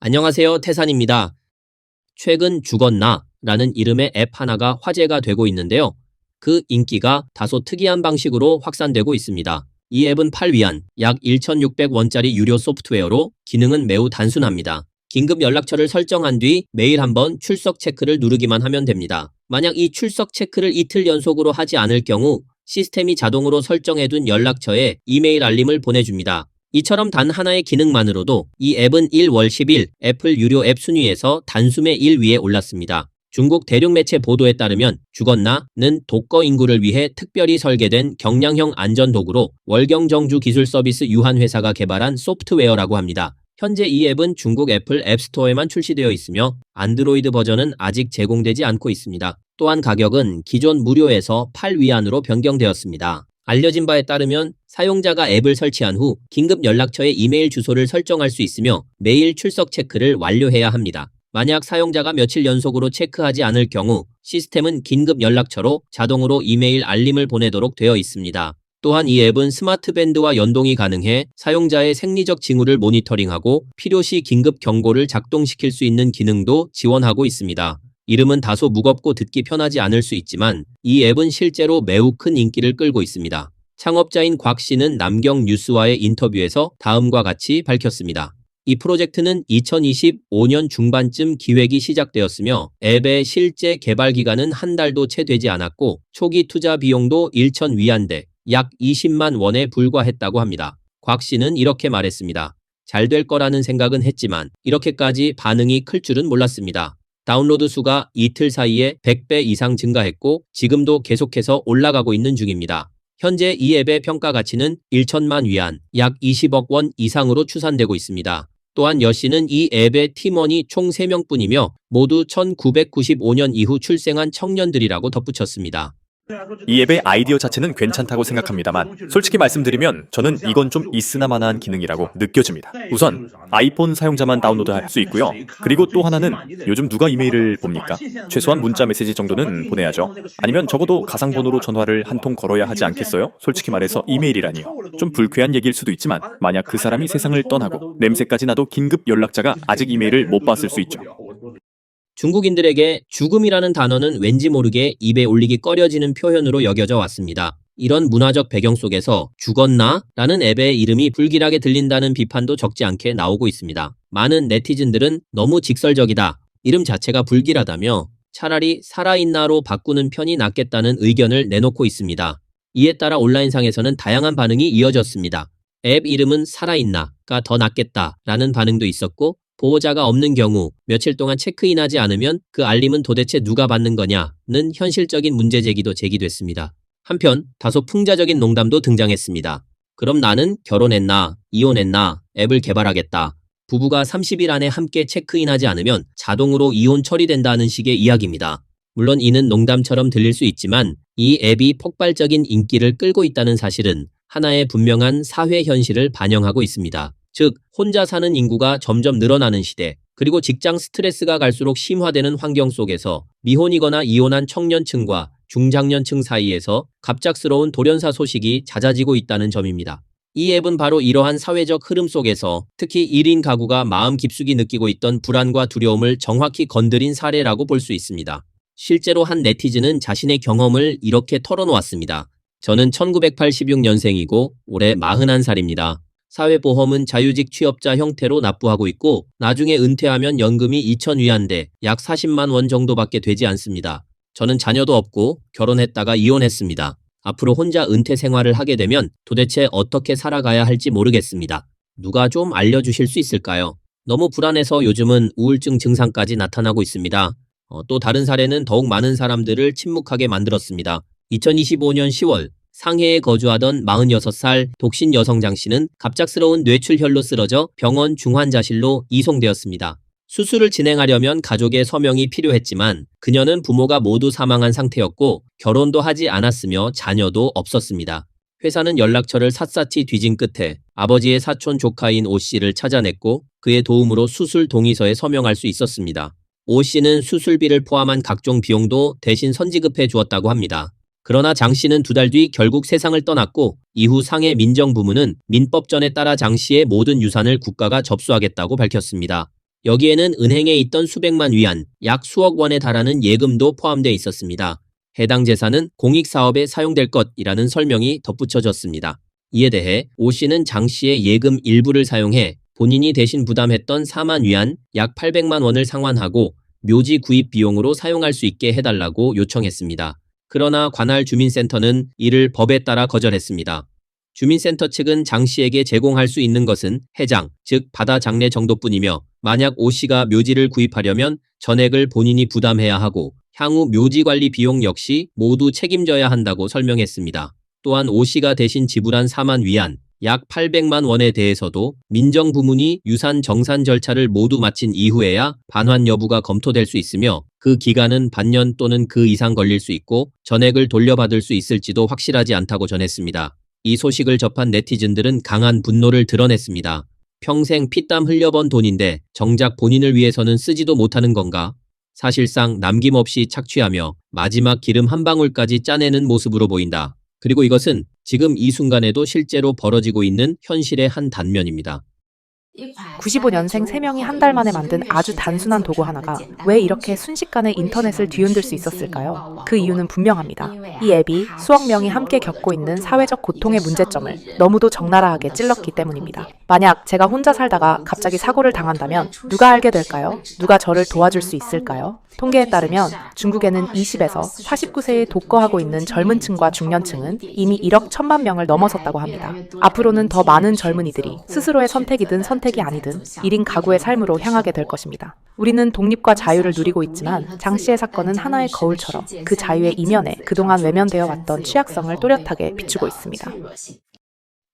안녕하세요, 태산입니다. 최근 죽었나? 라는 이름의 앱 하나가 화제가 되고 있는데요. 그 인기가 다소 특이한 방식으로 확산되고 있습니다. 이 앱은 8위안, 약 1,600원짜리 유료 소프트웨어로 기능은 매우 단순합니다. 긴급 연락처를 설정한 뒤 매일 한번 출석 체크를 누르기만 하면 됩니다. 만약 이 출석 체크를 이틀 연속으로 하지 않을 경우 시스템이 자동으로 설정해둔 연락처에 이메일 알림을 보내줍니다. 이처럼 단 하나의 기능만으로도 이 앱은 1월 10일 애플 유료 앱 순위에서 단숨에 1위에 올랐습니다. 중국 대륙 매체 보도에 따르면 죽었나는 독거 인구를 위해 특별히 설계된 경량형 안전도구로 월경정주 기술 서비스 유한 회사가 개발한 소프트웨어라고 합니다. 현재 이 앱은 중국 애플 앱스토어에만 출시되어 있으며 안드로이드 버전은 아직 제공되지 않고 있습니다. 또한 가격은 기존 무료에서 8위안으로 변경되었습니다. 알려진 바에 따르면 사용자가 앱을 설치한 후 긴급 연락처에 이메일 주소를 설정할 수 있으며 매일 출석 체크를 완료해야 합니다. 만약 사용자가 며칠 연속으로 체크하지 않을 경우 시스템은 긴급 연락처로 자동으로 이메일 알림을 보내도록 되어 있습니다. 또한 이 앱은 스마트밴드와 연동이 가능해 사용자의 생리적 징후를 모니터링하고 필요시 긴급 경고를 작동시킬 수 있는 기능도 지원하고 있습니다. 이름은 다소 무겁고 듣기 편하지 않을 수 있지만 이 앱은 실제로 매우 큰 인기를 끌고 있습니다. 창업자인 곽 씨는 남경뉴스와의 인터뷰에서 다음과 같이 밝혔습니다. 이 프로젝트는 2025년 중반쯤 기획이 시작되었으며 앱의 실제 개발 기간은 한 달도 채 되지 않았고 초기 투자 비용도 1,000위안대 약 20만 원에 불과했다고 합니다. 곽 씨는 이렇게 말했습니다. 잘 될 거라는 생각은 했지만 이렇게까지 반응이 클 줄은 몰랐습니다. 다운로드 수가 이틀 사이에 100배 이상 증가했고 지금도 계속해서 올라가고 있는 중입니다. 현재 이 앱의 평가 가치는 1천만 위안, 약 20억 원 이상으로 추산되고 있습니다. 또한 여 씨는 이 앱의 팀원이 총 3명뿐이며 모두 1995년 이후 출생한 청년들이라고 덧붙였습니다. 이 앱의 아이디어 자체는 괜찮다고 생각합니다만 솔직히 말씀드리면 저는 이건 좀 있으나마나한 기능이라고 느껴집니다. 우선 아이폰 사용자만 다운로드할 수 있고요. 그리고 또 하나는 요즘 누가 이메일을 봅니까? 최소한 문자 메시지 정도는 보내야죠. 아니면 적어도 가상번호로 전화를 한 통 걸어야 하지 않겠어요? 솔직히 말해서 이메일이라니요. 좀 불쾌한 얘기일 수도 있지만 만약 그 사람이 세상을 떠나고 냄새까지 나도 긴급 연락자가 아직 이메일을 못 봤을 수 있죠. 중국인들에게 죽음이라는 단어는 왠지 모르게 입에 올리기 꺼려지는 표현으로 여겨져 왔습니다. 이런 문화적 배경 속에서 죽었나? 라는 앱의 이름이 불길하게 들린다는 비판도 적지 않게 나오고 있습니다. 많은 네티즌들은 너무 직설적이다. 이름 자체가 불길하다며 차라리 살아있나로 바꾸는 편이 낫겠다는 의견을 내놓고 있습니다. 이에 따라 온라인상에서는 다양한 반응이 이어졌습니다. 앱 이름은 살아있나가 더 낫겠다 라는 반응도 있었고 보호자가 없는 경우 며칠 동안 체크인하지 않으면 그 알림은 도대체 누가 받는 거냐는 현실적인 문제 제기도 제기됐습니다. 한편 다소 풍자적인 농담도 등장했습니다. 그럼 나는 결혼했나, 이혼했나, 앱을 개발하겠다. 부부가 30일 안에 함께 체크인하지 않으면 자동으로 이혼 처리된다는 식의 이야기입니다. 물론 이는 농담처럼 들릴 수 있지만 이 앱이 폭발적인 인기를 끌고 있다는 사실은 하나의 분명한 사회 현실을 반영하고 있습니다. 즉 혼자 사는 인구가 점점 늘어나는 시대, 그리고 직장 스트레스가 갈수록 심화되는 환경 속에서 미혼이거나 이혼한 청년층과 중장년층 사이에서 갑작스러운 돌연사 소식이 잦아지고 있다는 점입니다. 이 앱은 바로 이러한 사회적 흐름 속에서 특히 1인 가구가 마음 깊숙이 느끼고 있던 불안과 두려움을 정확히 건드린 사례라고 볼 수 있습니다. 실제로 한 네티즌은 자신의 경험을 이렇게 털어놓았습니다. 저는 1986년생이고 올해 41살입니다. 사회보험은 자유직 취업자 형태로 납부하고 있고 나중에 은퇴하면 연금이 2,000위안대 약 40만 원 정도밖에 되지 않습니다. 저는 자녀도 없고 결혼했다가 이혼했습니다. 앞으로 혼자 은퇴 생활을 하게 되면 도대체 어떻게 살아가야 할지 모르겠습니다. 누가 좀 알려주실 수 있을까요? 너무 불안해서 요즘은 우울증 증상까지 나타나고 있습니다. 또 다른 사례는 더욱 많은 사람들을 침묵하게 만들었습니다. 2025년 10월 상해에 거주하던 46살 독신 여성 장 씨는 갑작스러운 뇌출혈로 쓰러져 병원 중환자실로 이송되었습니다. 수술을 진행하려면 가족의 서명이 필요했지만 그녀는 부모가 모두 사망한 상태였고 결혼도 하지 않았으며 자녀도 없었습니다. 회사는 연락처를 샅샅이 뒤진 끝에 아버지의 사촌 조카인 오 씨를 찾아냈고 그의 도움으로 수술 동의서에 서명할 수 있었습니다. 오 씨는 수술비를 포함한 각종 비용도 대신 선지급해 주었다고 합니다. 그러나 장 씨는 2달 뒤 결국 세상을 떠났고 이후 상해 민정부문은 민법전에 따라 장 씨의 모든 유산을 국가가 접수하겠다고 밝혔습니다. 여기에는 은행에 있던 수백만 위안, 약 수억 원에 달하는 예금도 포함되어 있었습니다. 해당 재산은 공익사업에 사용될 것이라는 설명이 덧붙여졌습니다. 이에 대해 오 씨는 장 씨의 예금 일부를 사용해 본인이 대신 부담했던 4만 위안, 약 800만 원을 상환하고 묘지 구입 비용으로 사용할 수 있게 해달라고 요청했습니다. 그러나 관할 주민센터는 이를 법에 따라 거절했습니다. 주민센터 측은 장 씨에게 제공할 수 있는 것은 해장, 즉 바다 장례 정도뿐이며 만약 오 씨가 묘지를 구입하려면 전액을 본인이 부담해야 하고 향후 묘지 관리 비용 역시 모두 책임져야 한다고 설명했습니다. 또한 오 씨가 대신 지불한 4만 위안, 약 800만 원에 대해서도 민정 부문이 유산 정산 절차를 모두 마친 이후에야 반환 여부가 검토될 수 있으며 그 기간은 반년 또는 그 이상 걸릴 수 있고 전액을 돌려받을 수 있을지도 확실하지 않다고 전했습니다. 이 소식을 접한 네티즌들은 강한 분노를 드러냈습니다. 평생 피땀 흘려번 돈인데 정작 본인을 위해서는 쓰지도 못하는 건가? 사실상 남김없이 착취하며 마지막 기름 한 방울까지 짜내는 모습으로 보인다. 그리고 이것은 지금 이 순간에도 실제로 벌어지고 있는 현실의 한 단면입니다. 95년생 3명이 한 달 만에 만든 아주 단순한 도구 하나가 왜 이렇게 순식간에 인터넷을 뒤흔들 수 있었을까요? 그 이유는 분명합니다. 이 앱이 수억 명이 함께 겪고 있는 사회적 고통의 문제점을 너무도 적나라하게 찔렀기 때문입니다. 만약 제가 혼자 살다가 갑자기 사고를 당한다면 누가 알게 될까요? 누가 저를 도와줄 수 있을까요? 통계에 따르면 중국에는 20에서 49세에 독거하고 있는 젊은 층과 중년층은 이미 1억 1천만 명을 넘어섰다고 합니다. 앞으로는 더 많은 젊은이들이 스스로의 선택이든 선택이 아니든 1인 가구의 삶으로 향하게 될 것입니다. 우리는 독립과 자유를 누리고 있지만 장 씨의 사건은 하나의 거울처럼 그 자유의 이면에 그동안 외면되어 왔던 취약성을 또렷하게 비추고 있습니다.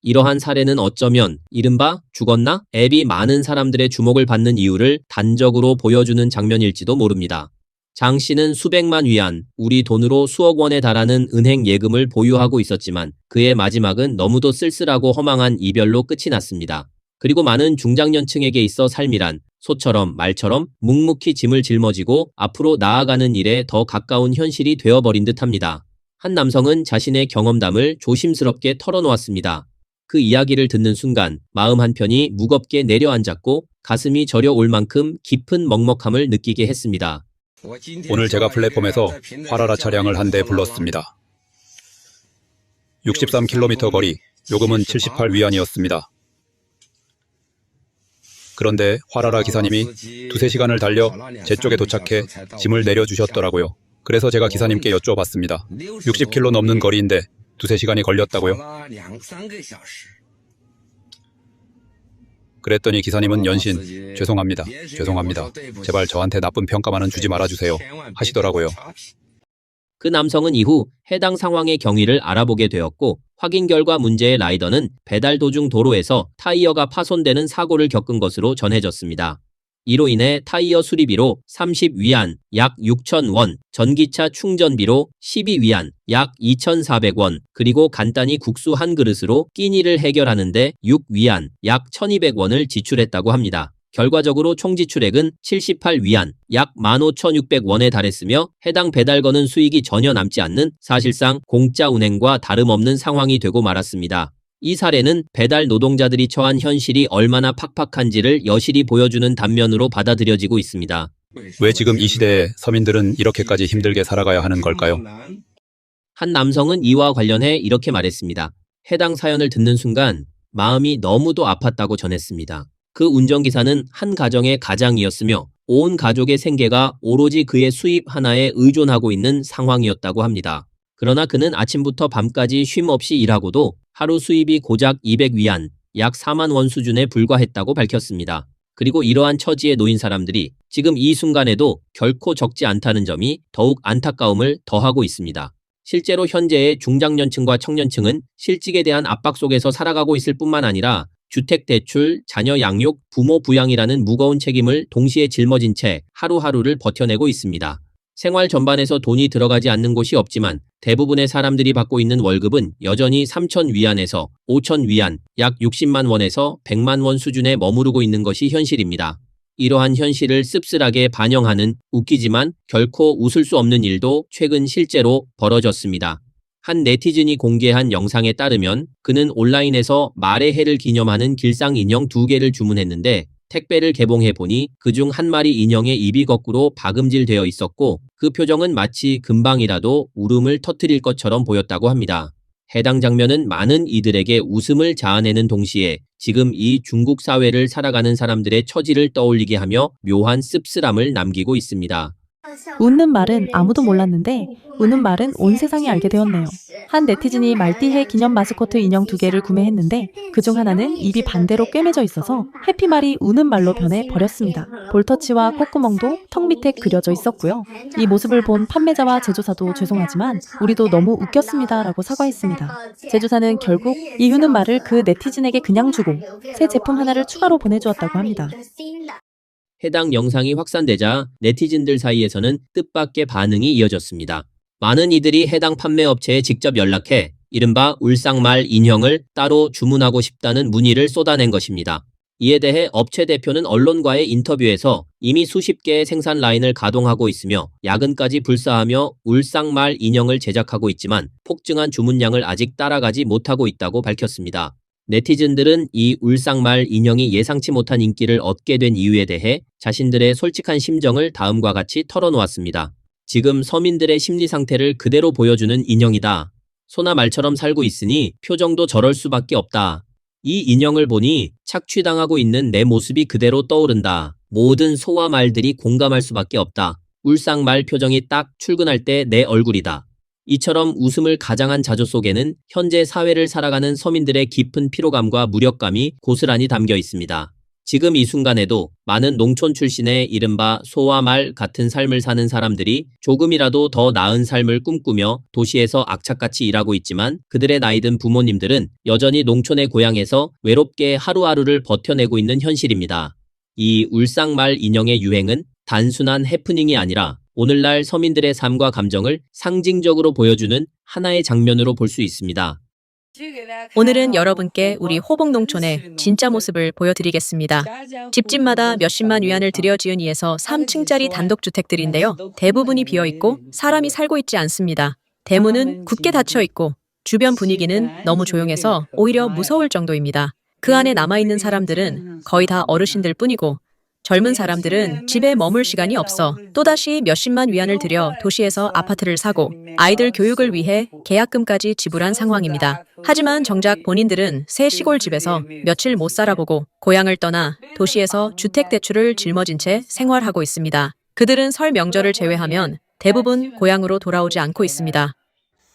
이러한 사례는 어쩌면 이른바 죽었나? 앱이 많은 사람들의 주목을 받는 이유를 단적으로 보여주는 장면일지도 모릅니다. 장 씨는 수백만 위안, 우리 돈으로 수억 원에 달하는 은행 예금을 보유하고 있었지만 그의 마지막은 너무도 쓸쓸하고 허망한 이별로 끝이 났습니다. 그리고 많은 중장년층에게 있어 삶이란 소처럼 말처럼 묵묵히 짐을 짊어지고 앞으로 나아가는 일에 더 가까운 현실이 되어버린 듯합니다. 한 남성은 자신의 경험담을 조심스럽게 털어놓았습니다. 그 이야기를 듣는 순간 마음 한편이 무겁게 내려앉았고 가슴이 저려올 만큼 깊은 먹먹함을 느끼게 했습니다. 오늘 제가 플랫폼에서 화라라 차량을 한 대 불렀습니다. 63km 거리, 요금은 78위안이었습니다. 그런데 화라라 기사님이 2~3시간을 달려 제 쪽에 도착해 짐을 내려주셨더라고요. 그래서 제가 기사님께 여쭤봤습니다. 60km 넘는 거리인데 2~3시간이 걸렸다고요? 그랬더니 기사님은 연신 죄송합니다. 제발 저한테 나쁜 평가만은 주지 말아주세요. 하시더라고요. 그 남성은 이후 해당 상황의 경위를 알아보게 되었고 확인 결과 문제의 라이더는 배달 도중 도로에서 타이어가 파손되는 사고를 겪은 것으로 전해졌습니다. 이로 인해 타이어 수리비로 30위안, 약 6,000원, 전기차 충전비로 12위안, 약 2,400원, 그리고 간단히 국수 한 그릇으로 끼니를 해결하는데 6위안, 약 1,200원을 지출했다고 합니다. 결과적으로 총 지출액은 78위안, 약 15,600원에 달했으며 해당 배달건은 수익이 전혀 남지 않는 사실상 공짜 운행과 다름없는 상황이 되고 말았습니다. 이 사례는 배달 노동자들이 처한 현실이 얼마나 팍팍한지를 여실히 보여주는 단면으로 받아들여지고 있습니다. 왜 지금 이 시대에 서민들은 이렇게까지 힘들게 살아가야 하는 걸까요? 한 남성은 이와 관련해 이렇게 말했습니다. 해당 사연을 듣는 순간 마음이 너무도 아팠다고 전했습니다. 그 운전기사는 한 가정의 가장이었으며 온 가족의 생계가 오로지 그의 수입 하나에 의존하고 있는 상황이었다고 합니다. 그러나 그는 아침부터 밤까지 쉼 없이 일하고도 하루 수입이 고작 200위안, 약 4만 원 수준에 불과했다고 밝혔습니다. 그리고 이러한 처지에 놓인 사람들이 지금 이 순간에도 결코 적지 않다는 점이 더욱 안타까움을 더하고 있습니다. 실제로 현재의 중장년층과 청년층은 실직에 대한 압박 속에서 살아가고 있을 뿐만 아니라 주택대출, 자녀 양육, 부모 부양이라는 무거운 책임을 동시에 짊어진 채 하루하루를 버텨내고 있습니다. 생활 전반에서 돈이 들어가지 않는 곳이 없지만 대부분의 사람들이 받고 있는 월급은 여전히 3,000위안에서 5,000위안, 약 60만 원에서 100만 원 수준에 머무르고 있는 것이 현실입니다. 이러한 현실을 씁쓸하게 반영하는 웃기지만 결코 웃을 수 없는 일도 최근 실제로 벌어졌습니다. 한 네티즌이 공개한 영상에 따르면 그는 온라인에서 말의 해를 기념하는 길상 인형 2개를 주문했는데 택배를 개봉해 보니 그중 한 마리 인형의 입이 거꾸로 박음질되어 있었고 그 표정은 마치 금방이라도 울음을 터뜨릴 것처럼 보였다고 합니다. 해당 장면은 많은 이들에게 웃음을 자아내는 동시에 지금 이 중국 사회를 살아가는 사람들의 처지를 떠올리게 하며 묘한 씁쓸함을 남기고 있습니다. 웃는 말은 아무도 몰랐는데 우는 말은 온 세상이 알게 되었네요. 한 네티즌이 말티해 기념 마스코트 인형 2개를 구매했는데 그중 하나는 입이 반대로 꿰매져 있어서 해피말이 우는 말로 변해 버렸습니다. 볼터치와 콧구멍도 턱 밑에 그려져 있었고요. 이 모습을 본 판매자와 제조사도 죄송하지만 우리도 너무 웃겼습니다 라고 사과했습니다. 제조사는 결국 이 우는 말을 그 네티즌에게 그냥 주고 새 제품 하나를 추가로 보내주었다고 합니다. 해당 영상이 확산되자 네티즌들 사이에서는 뜻밖의 반응이 이어졌습니다. 많은 이들이 해당 판매업체에 직접 연락해 이른바 울상말 인형을 따로 주문하고 싶다는 문의를 쏟아낸 것입니다. 이에 대해 업체 대표는 언론과의 인터뷰에서 이미 수십 개의 생산 라인을 가동하고 있으며 야근까지 불사하며 울상말 인형을 제작하고 있지만 폭증한 주문량을 아직 따라가지 못하고 있다고 밝혔습니다. 네티즌들은 이 울상말 인형이 예상치 못한 인기를 얻게 된 이유에 대해 자신들의 솔직한 심정을 다음과 같이 털어놓았습니다. 지금 서민들의 심리 상태를 그대로 보여주는 인형이다. 소나 말처럼 살고 있으니 표정도 저럴 수밖에 없다. 이 인형을 보니 착취당하고 있는 내 모습이 그대로 떠오른다. 모든 소와 말들이 공감할 수밖에 없다. 울상말 표정이 딱 출근할 때 내 얼굴이다. 이처럼 웃음을 가장한 자조 속에는 현재 사회를 살아가는 서민들의 깊은 피로감과 무력감이 고스란히 담겨 있습니다. 지금 이 순간에도 많은 농촌 출신의 이른바 소와 말 같은 삶을 사는 사람들이 조금이라도 더 나은 삶을 꿈꾸며 도시에서 악착같이 일하고 있지만 그들의 나이든 부모님들은 여전히 농촌의 고향에서 외롭게 하루하루를 버텨내고 있는 현실입니다. 이 울상말 인형의 유행은 단순한 해프닝이 아니라 오늘날 서민들의 삶과 감정을 상징적으로 보여주는 하나의 장면으로 볼 수 있습니다. 오늘은 여러분께 우리 호봉농촌의 진짜 모습을 보여드리겠습니다. 집집마다 몇십만 위안을 들여 지은 이에서 3층짜리 단독주택들인데요. 대부분이 비어있고 사람이 살고 있지 않습니다. 대문은 굳게 닫혀있고 주변 분위기는 너무 조용해서 오히려 무서울 정도입니다. 그 안에 남아있는 사람들은 거의 다 어르신들 뿐이고 젊은 사람들은 집에 머물 시간이 없어 또다시 몇십만 위안을 들여 도시에서 아파트를 사고 아이들 교육을 위해 계약금까지 지불한 상황입니다. 하지만 정작 본인들은 새 시골 집에서 며칠 못 살아보고 고향을 떠나 도시에서 주택대출을 짊어진 채 생활하고 있습니다. 그들은 설 명절을 제외하면 대부분 고향으로 돌아오지 않고 있습니다.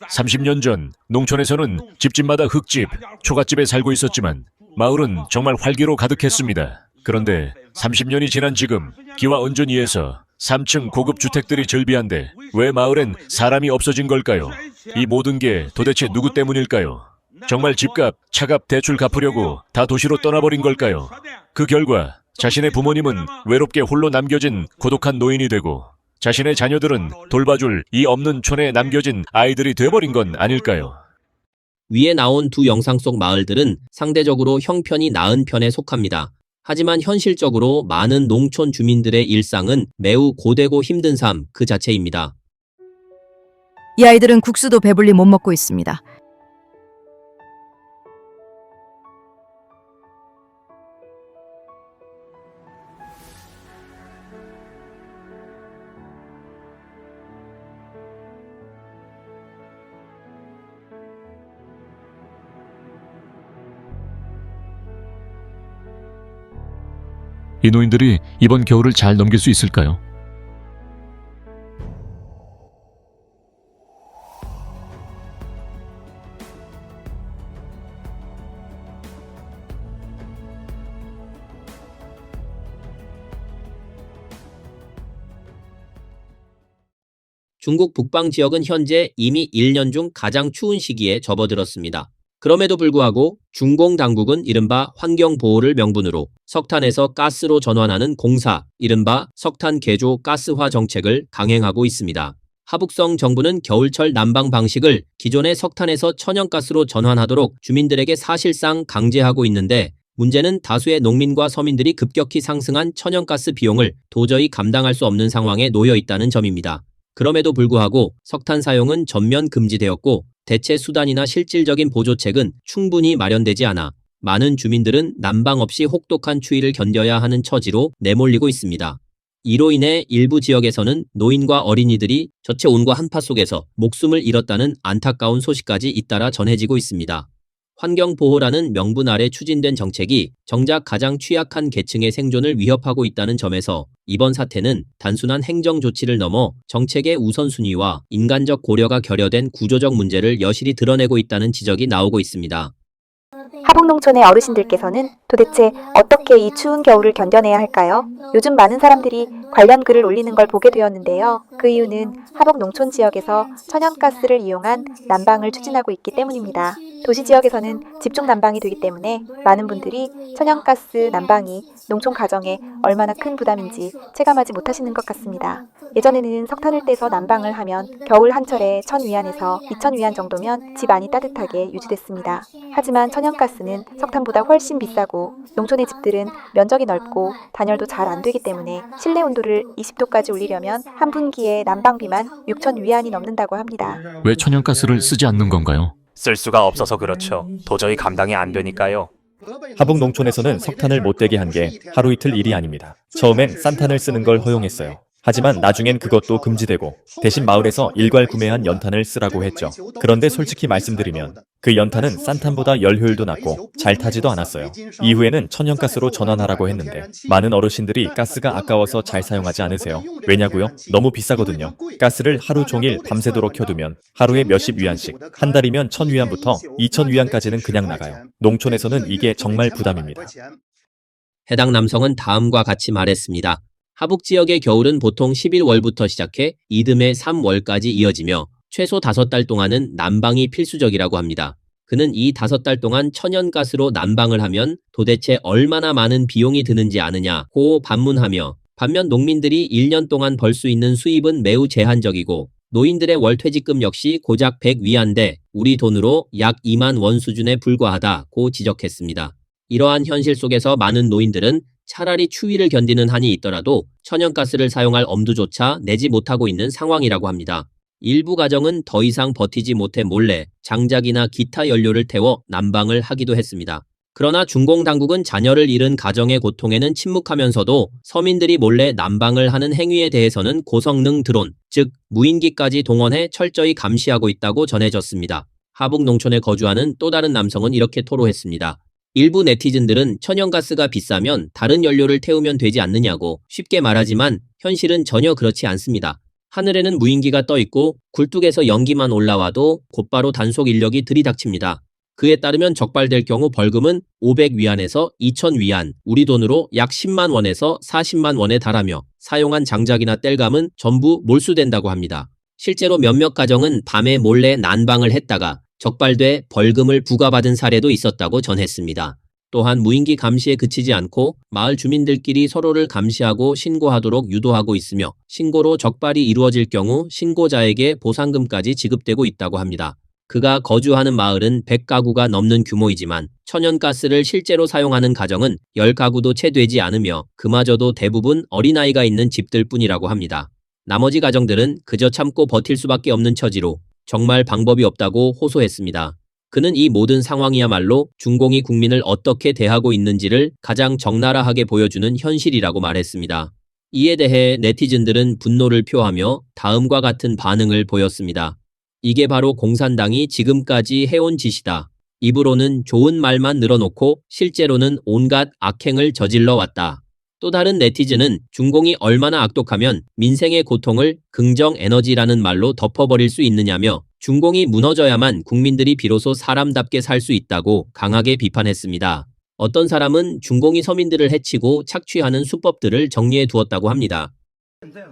30년 전 농촌에서는 집집마다 흙집, 초가집에 살고 있었지만 마을은 정말 활기로 가득했습니다. 그런데 30년이 지난 지금 기와 언저리에서 3층 고급 주택들이 즐비한데 왜 마을엔 사람이 없어진 걸까요? 이 모든 게 도대체 누구 때문일까요? 정말 집값, 차값 대출 갚으려고 다 도시로 떠나버린 걸까요? 그 결과 자신의 부모님은 외롭게 홀로 남겨진 고독한 노인이 되고 자신의 자녀들은 돌봐줄 이 없는 촌에 남겨진 아이들이 돼버린 건 아닐까요? 위에 나온 두 영상 속 마을들은 상대적으로 형편이 나은 편에 속합니다. 하지만 현실적으로 많은 농촌 주민들의 일상은 매우 고되고 힘든 삶 그 자체입니다. 이 아이들은 국수도 배불리 못 먹고 있습니다. 이 노인들이 이번 겨울을 잘 넘길 수 있을까요? 중국 북방 지역은 현재 이미 1년 중 가장 추운 시기에 접어들었습니다. 그럼에도 불구하고 중공 당국은 이른바 환경보호를 명분으로 석탄에서 가스로 전환하는 공사, 이른바 석탄 개조 가스화 정책을 강행하고 있습니다. 하북성 정부는 겨울철 난방 방식을 기존의 석탄에서 천연가스로 전환하도록 주민들에게 사실상 강제하고 있는데 문제는 다수의 농민과 서민들이 급격히 상승한 천연가스 비용을 도저히 감당할 수 없는 상황에 놓여 있다는 점입니다. 그럼에도 불구하고 석탄 사용은 전면 금지되었고 대체 수단이나 실질적인 보조책은 충분히 마련되지 않아 많은 주민들은 난방 없이 혹독한 추위를 견뎌야 하는 처지로 내몰리고 있습니다. 이로 인해 일부 지역에서는 노인과 어린이들이 저체 온과 한파 속에서 목숨을 잃었다는 안타까운 소식까지 잇따라 전해지고 있습니다. 환경보호라는 명분 아래 추진된 정책이 정작 가장 취약한 계층의 생존을 위협하고 있다는 점에서 이번 사태는 단순한 행정 조치를 넘어 정책의 우선순위와 인간적 고려가 결여된 구조적 문제를 여실히 드러내고 있다는 지적이 나오고 있습니다. 하북농촌의 어르신들께서는 도대체 어떻게 이 추운 겨울을 견뎌내야 할까요? 요즘 많은 사람들이 관련 글을 올리는 걸 보게 되었는데요. 그 이유는 하북농촌 지역에서 천연가스를 이용한 난방을 추진하고 있기 때문입니다. 도시 지역에서는 집중 난방이 되기 때문에 많은 분들이 천연가스 난방이 농촌 가정에 얼마나 큰 부담인지 체감하지 못하시는 것 같습니다. 예전에는 석탄을 떼서 난방을 하면 겨울 한철에 1000위안에서 2000위안 정도면 집 안이 따뜻하게 유지됐습니다. 하지만 천연가스는 석탄보다 훨씬 비싸고 농촌의 집들은 면적이 넓고 단열도 잘 안 되기 때문에 실내 온도를 20도까지 올리려면 한 분기에 난방비만 6000위안이 넘는다고 합니다. 왜 천연가스를 쓰지 않는 건가요? 쓸 수가 없어서 그렇죠. 도저히 감당이 안 되니까요. 하북 농촌에서는 석탄을 못 떼게 한 게 하루 이틀 일이 아닙니다. 처음엔 싼탄을 쓰는 걸 허용했어요. 하지만 나중엔 그것도 금지되고 대신 마을에서 일괄 구매한 연탄을 쓰라고 했죠. 그런데 솔직히 말씀드리면 그 연탄은 싼탄보다 열 효율도 낮고 잘 타지도 않았어요. 이후에는 천연가스로 전환하라고 했는데 많은 어르신들이 가스가 아까워서 잘 사용하지 않으세요. 왜냐고요? 너무 비싸거든요. 가스를 하루 종일 밤새도록 켜두면 하루에 몇십 위안씩, 한 달이면 1000위안부터 2000위안까지는 그냥 나가요. 농촌에서는 이게 정말 부담입니다. 해당 남성은 다음과 같이 말했습니다. 하북 지역의 겨울은 보통 11월부터 시작해 이듬해 3월까지 이어지며 최소 5달 동안은 난방이 필수적이라고 합니다. 그는 이 5달 동안 천연가스로 난방을 하면 도대체 얼마나 많은 비용이 드는지 아느냐고 반문하며 반면 농민들이 1년 동안 벌 수 있는 수입은 매우 제한적이고 노인들의 월퇴직금 역시 고작 100위안대 우리 돈으로 약 2만 원 수준에 불과하다고 지적했습니다. 이러한 현실 속에서 많은 노인들은 차라리 추위를 견디는 한이 있더라도 천연가스를 사용할 엄두조차 내지 못하고 있는 상황이라고 합니다. 일부 가정은 더 이상 버티지 못해 몰래 장작이나 기타 연료를 태워 난방을 하기도 했습니다. 그러나 중공당국은 자녀를 잃은 가정의 고통에는 침묵하면서도 서민들이 몰래 난방을 하는 행위에 대해서는 고성능 드론, 즉 무인기까지 동원해 철저히 감시하고 있다고 전해졌습니다. 하북 농촌에 거주하는 또 다른 남성은 이렇게 토로했습니다. 일부 네티즌들은 천연가스가 비싸면 다른 연료를 태우면 되지 않느냐고 쉽게 말하지만 현실은 전혀 그렇지 않습니다. 하늘에는 무인기가 떠 있고 굴뚝에서 연기만 올라와도 곧바로 단속 인력이 들이닥칩니다. 그에 따르면 적발될 경우 벌금은 500위안에서 2000위안, 우리 돈으로 약 10만 원에서 40만 원에 달하며 사용한 장작이나 땔감은 전부 몰수된다고 합니다. 실제로 몇몇 가정은 밤에 몰래 난방을 했다가 적발돼 벌금을 부과받은 사례도 있었다고 전했습니다. 또한 무인기 감시에 그치지 않고 마을 주민들끼리 서로를 감시하고 신고하도록 유도하고 있으며 신고로 적발이 이루어질 경우 신고자에게 보상금까지 지급되고 있다고 합니다. 그가 거주하는 마을은 100가구가 넘는 규모이지만 천연가스를 실제로 사용하는 가정은 10가구도 채 되지 않으며 그마저도 대부분 어린아이가 있는 집들 뿐이라고 합니다. 나머지 가정들은 그저 참고 버틸 수밖에 없는 처지로 정말 방법이 없다고 호소했습니다. 그는 이 모든 상황이야말로 중공이 국민을 어떻게 대하고 있는지를 가장 적나라하게 보여주는 현실이라고 말했습니다. 이에 대해 네티즌들은 분노를 표하며 다음과 같은 반응을 보였습니다. 이게 바로 공산당이 지금까지 해온 짓이다. 입으로는 좋은 말만 늘어놓고 실제로는 온갖 악행을 저질러 왔다. 또 다른 네티즌은 중공이 얼마나 악독하면 민생의 고통을 긍정 에너지라는 말로 덮어버릴 수 있느냐며 중공이 무너져야만 국민들이 비로소 사람답게 살 수 있다고 강하게 비판했습니다. 어떤 사람은 중공이 서민들을 해치고 착취하는 수법들을 정리해 두었다고 합니다.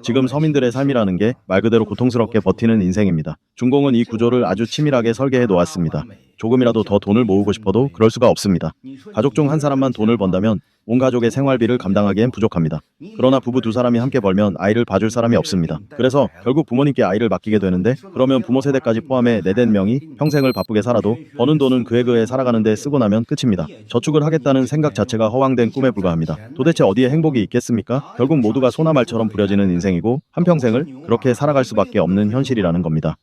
지금 서민들의 삶이라는 게 말 그대로 고통스럽게 버티는 인생입니다. 중공은 이 구조를 아주 치밀하게 설계해 놓았습니다. 조금이라도 더 돈을 모으고 싶어도 그럴 수가 없습니다. 가족 중 한 사람만 돈을 번다면 온 가족의 생활비를 감당하기엔 부족합니다. 그러나 부부 두 사람이 함께 벌면 아이를 봐줄 사람이 없습니다. 그래서 결국 부모님께 아이를 맡기게 되는데 그러면 부모 세대까지 포함해 4-5명이 평생을 바쁘게 살아도 버는 돈은 그에 그에 살아가는 데 쓰고 나면 끝입니다. 저축을 하겠다는 생각 자체가 허황된 꿈에 불과합니다. 도대체 어디에 행복이 있겠습니까? 결국 모두가 소나말처럼 부려지는 인생이고 한평생을 그렇게 살아갈 수밖에 없는 현실이라는 겁니다.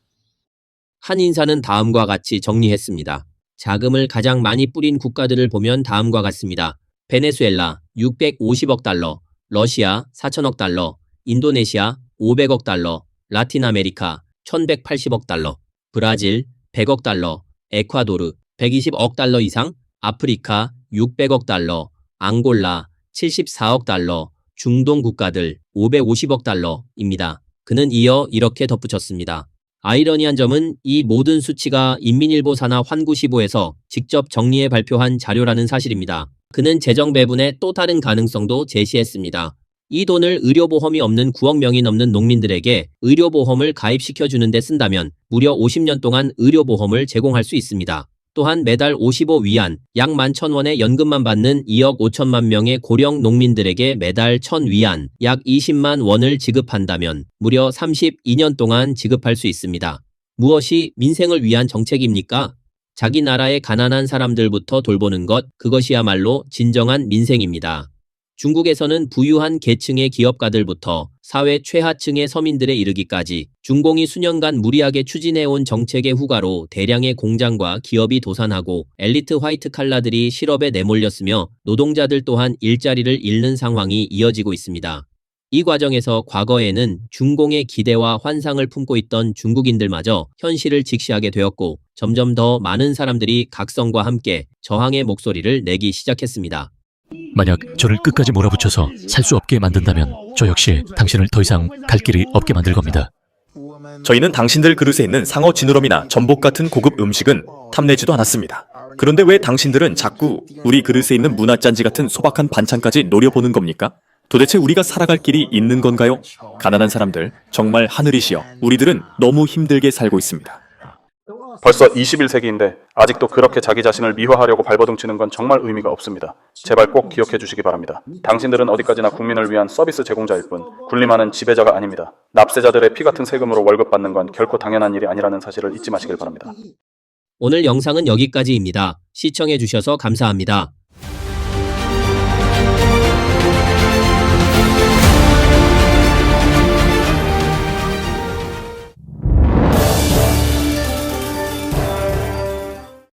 한 인사는 다음과 같이 정리했습니다. 자금을 가장 많이 뿌린 국가들을 보면 다음과 같습니다. 베네수엘라 650억 달러, 러시아 4천억 달러, 인도네시아 500억 달러, 라틴 아메리카 1180억 달러, 브라질 100억 달러, 에콰도르 120억 달러 이상, 아프리카 600억 달러, 앙골라 74억 달러, 중동 국가들 550억 달러입니다. 그는 이어 이렇게 덧붙였습니다. 아이러니한 점은 이 모든 수치가 인민일보 산하 환구시보에서 직접 정리해 발표한 자료라는 사실입니다. 그는 재정 배분의 또 다른 가능성도 제시했습니다. 이 돈을 의료보험이 없는 9억 명이 넘는 농민들에게 의료보험을 가입시켜주는 데 쓴다면 무려 50년 동안 의료보험을 제공할 수 있습니다. 또한 매달 55위안, 약 11,000원의 연금만 받는 2억 5천만 명의 고령 농민들에게 매달 1,000위안, 약 20만 원을 지급한다면 무려 32년 동안 지급할 수 있습니다. 무엇이 민생을 위한 정책입니까? 자기 나라의 가난한 사람들부터 돌보는 것, 그것이야말로 진정한 민생입니다. 중국에서는 부유한 계층의 기업가들부터 사회 최하층의 서민들에 이르기까지 중공이 수년간 무리하게 추진해온 정책의 후가로 대량의 공장과 기업이 도산하고 엘리트 화이트 칼라들이 실업에 내몰렸으며 노동자들 또한 일자리를 잃는 상황이 이어지고 있습니다. 이 과정에서 과거에는 중공의 기대와 환상을 품고 있던 중국인들마저 현실을 직시하게 되었고 점점 더 많은 사람들이 각성과 함께 저항의 목소리를 내기 시작했습니다. 만약 저를 끝까지 몰아붙여서 살 수 없게 만든다면 저 역시 당신을 더 이상 갈 길이 없게 만들 겁니다. 저희는 당신들 그릇에 있는 상어 지느러미나 전복 같은 고급 음식은 탐내지도 않았습니다. 그런데 왜 당신들은 자꾸 우리 그릇에 있는 문화짠지 같은 소박한 반찬까지 노려보는 겁니까? 도대체 우리가 살아갈 길이 있는 건가요? 가난한 사람들, 정말 하늘이시여, 우리들은 너무 힘들게 살고 있습니다. 벌써 21세기인데 아직도 그렇게 자기 자신을 미화하려고 발버둥 치는 건 정말 의미가 없습니다. 제발 꼭 기억해 주시기 바랍니다. 당신들은 어디까지나 국민을 위한 서비스 제공자일 뿐 군림하는 지배자가 아닙니다. 납세자들의 피 같은 세금으로 월급 받는 건 결코 당연한 일이 아니라는 사실을 잊지 마시길 바랍니다. 오늘 영상은 여기까지입니다. 시청해 주셔서 감사합니다.